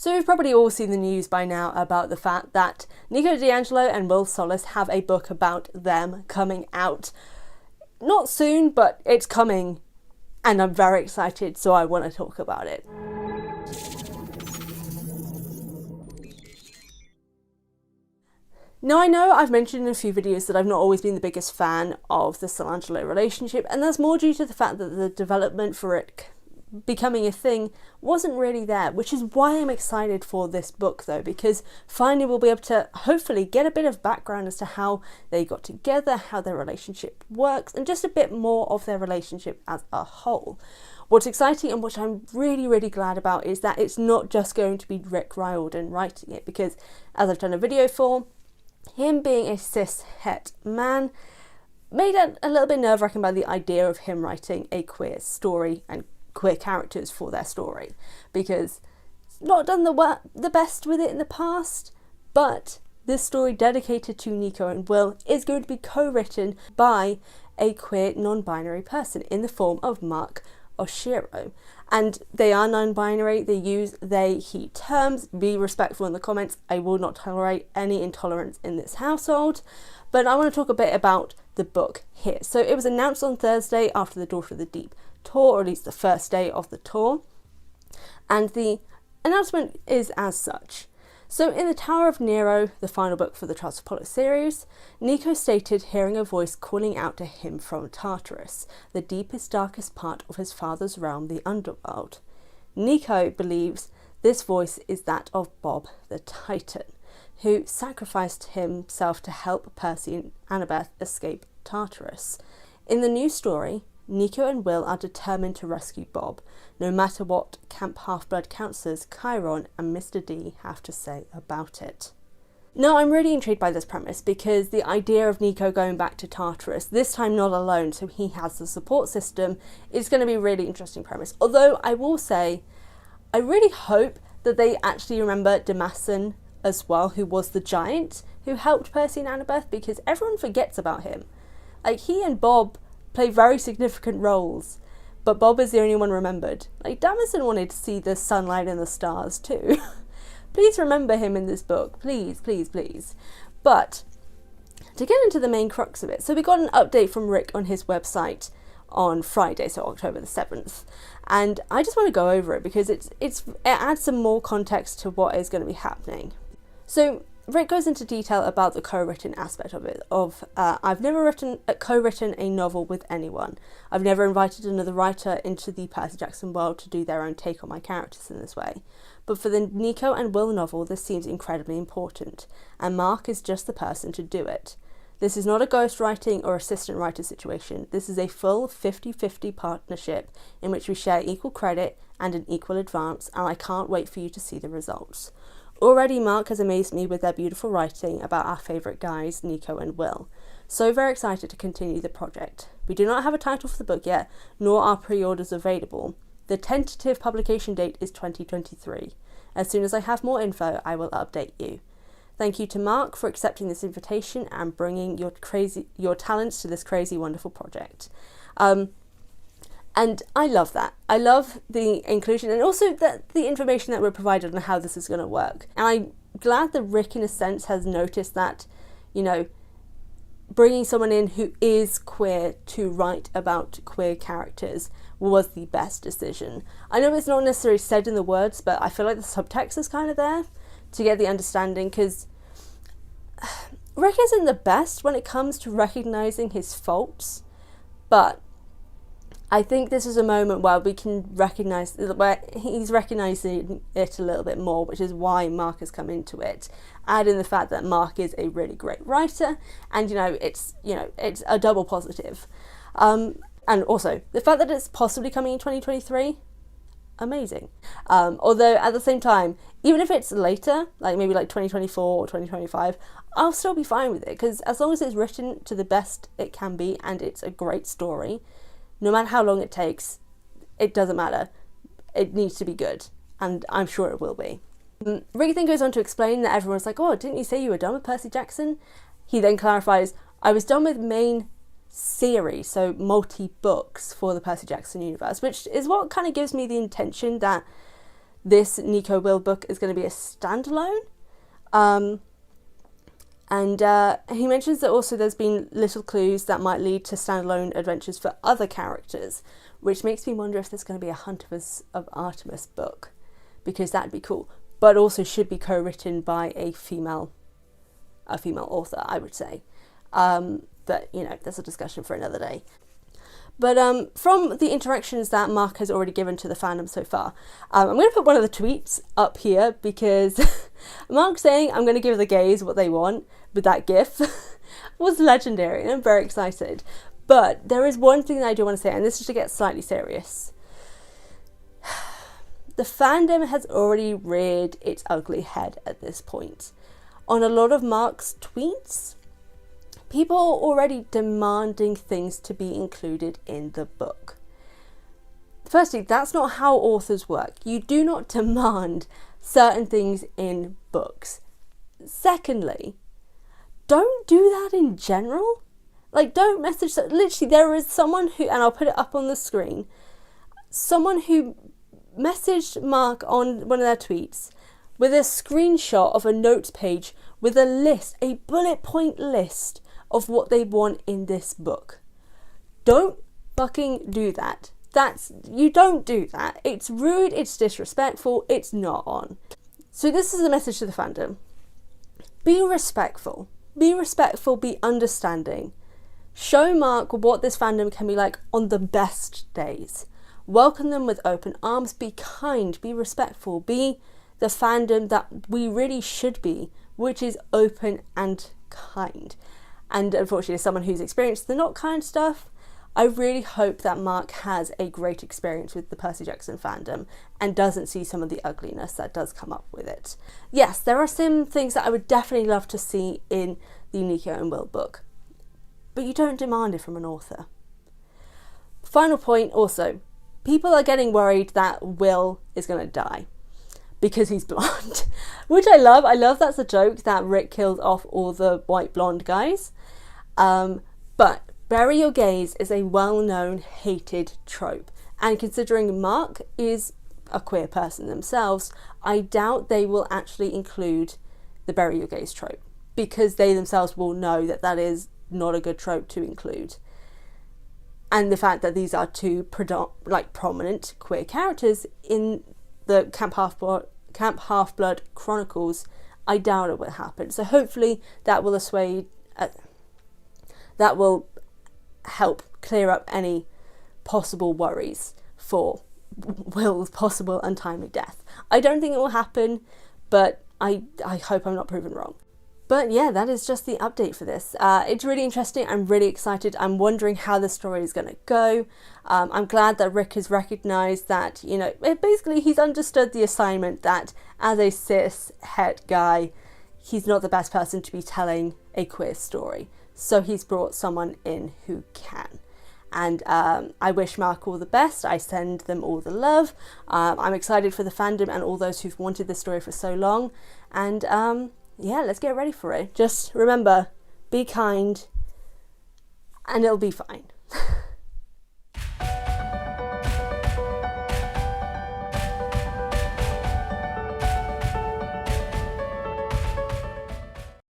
So we've probably all seen the news by now about the fact that Nico di Angelo and Will Solace have a book about them coming out. Not soon, but it's coming, and I'm very excited, so I want to talk about it. Now, I know I've mentioned in a few videos that I've not always been the biggest fan of the Solangelo relationship, and that's more due to the fact that the development for it becoming a thing wasn't really there, which is why I'm excited for this book though, because finally we'll be able to hopefully get a bit of background as to how they got together, how their relationship works, and just a bit more of their relationship as a whole. What's exciting and what I'm really glad about is that it's not just going to be Rick Riordan writing it, because as I've done a video for, him being a cis-het man made it a little bit nerve-wracking by the idea of him writing a queer story and queer characters for their story, because it's not done the best with it in the past. But this story dedicated to Nico and Will is going to be co-written by a queer non-binary person in the form of Mark Oshiro, and they are non-binary. They use they he terms. Be respectful in the comments. I will not tolerate any intolerance in this household. But I want to talk a bit about the book here. So it was announced on Thursday after the Daughter of the Deep tour, or at least the first day of the tour, and the announcement is as such. So in the Tower of Nero, the final book for the Trials of Apollo series, Nico stated hearing a voice calling out to him from Tartarus, the deepest, darkest part of his father's realm, the underworld. Nico believes this voice is that of Bob the Titan, who sacrificed himself to help Percy and Annabeth escape Tartarus. In the new story, Nico and Will are determined to rescue Bob, no matter what Camp Half-Blood counsellors Chiron and Mr. D have to say about it. Now, I'm really intrigued by this premise, because the idea of Nico going back to Tartarus, this time not alone, so he has the support system, is going to be a really interesting premise. Although I will say, I really hope that they actually remember Damason as well, who was the giant who helped Percy and Annabeth, because everyone forgets about him. Like, he and Bob play very significant roles, but Bob is the only one remembered. Like, Damason wanted to see the sunlight and the stars too. Please remember him in this book, please. But to get into the main crux of it, so we got an update from Rick on his website on Friday, so October the 7th, and I just want to go over it because it adds some more context to what is going to be happening. So Rick goes into detail about the co-written aspect of it, I've never co-written a novel with anyone. I've never invited another writer into the Percy Jackson world to do their own take on my characters in this way. But for the Nico and Will novel, this seems incredibly important, and Mark is just the person to do it. This is not a ghostwriting or assistant writer situation. This is a full 50-50 partnership in which we share equal credit and an equal advance, and I can't wait for you to see the results. Already Mark has amazed me with their beautiful writing about our favourite guys, Nico and Will. So very excited to continue the project. We do not have a title for the book yet, nor are pre-orders available. The tentative publication date is 2023. As soon as I have more info, I will update you. Thank you to Mark for accepting this invitation and bringing your talents to this crazy, wonderful project. And I love that. I love the inclusion and also the information that we're provided on how this is going to work. And I'm glad that Rick, in a sense, has noticed that, you know, bringing someone in who is queer to write about queer characters was the best decision. I know it's not necessarily said in the words, but I feel like the subtext is kind of there to get the understanding, because Rick isn't the best when it comes to recognizing his faults, but I think this is a moment where we can recognise, where he's recognising it a little bit more, which is why Mark has come into it. Add in the fact that Mark is a really great writer, and it's a double positive. And also the fact that it's possibly coming in 2023, amazing. Although at the same time, even if it's later, like maybe like 2024 or 2025, I'll still be fine with it, because as long as it's written to the best it can be and it's a great story, no matter how long it takes, it doesn't matter. It needs to be good, and I'm sure it will be. Rick then goes on to explain that everyone's like, oh, didn't you say you were done with Percy Jackson? He then clarifies, I was done with main series, so multi-books for the Percy Jackson universe, which is what kind of gives me the intention that this Nico Will book is going to be a standalone. And he mentions that also there's been little clues that might lead to standalone adventures for other characters, which makes me wonder if there's going to be a Hunters of Artemis book, because that'd be cool. But also should be co-written by a female author, I would say. But, you know, that's a discussion for another day. But from the interactions that Mark has already given to the fandom so far, I'm going to put one of the tweets up here because Mark saying, I'm going to give the gays what they want with that gif was legendary, and I'm very excited. But there is one thing that I do want to say, and this is to get slightly serious. The fandom has already reared its ugly head at this point. On a lot of Mark's tweets, people are already demanding things to be included in the book. Firstly, that's not how authors work. You do not demand certain things in books. Secondly, don't do that in general. Like, don't message... Literally, there is someone who, and I'll put it up on the screen, someone who messaged Mark on one of their tweets with a screenshot of a notes page with a list, a bullet point list of what they want in this book. Don't fucking do that. You don't do that. It's rude, it's disrespectful, it's not on. So this is a message to the fandom. Be respectful. Be respectful, be understanding. Show Mark what this fandom can be like on the best days. Welcome them with open arms. Be kind, be respectful, be the fandom that we really should be, which is open and kind. And unfortunately, as someone who's experienced the not kind stuff, I really hope that Mark has a great experience with the Percy Jackson fandom and doesn't see some of the ugliness that does come up with it. Yes, there are some things that I would definitely love to see in the Nico and Will book, but you don't demand it from an author. Final point also, people are getting worried that Will is going to die because he's blonde, which I love. I love that's a joke that Rick killed off all the white blonde guys. But bury your gays is a well-known hated trope. And considering Mark is a queer person themselves, I doubt they will actually include the bury your gays trope, because they themselves will know that that is not a good trope to include. And the fact that these are two prominent queer characters in the Camp Half-Blood Chronicles, I doubt it will happen. So hopefully that will that will help clear up any possible worries for Will's possible untimely death. I don't think it will happen, but I hope I'm not proven wrong. But yeah, that is just the update for this. It's really interesting. I'm really excited. I'm wondering how the story is going to go. I'm glad that Rick has recognised that, you know, basically he's understood the assignment that as a cis het guy, he's not the best person to be telling a queer story. So he's brought someone in who can. And I wish Mark all the best. I send them all the love. I'm excited for the fandom and all those who've wanted this story for so long. And yeah, let's get ready for it. Just remember, be kind and it'll be fine.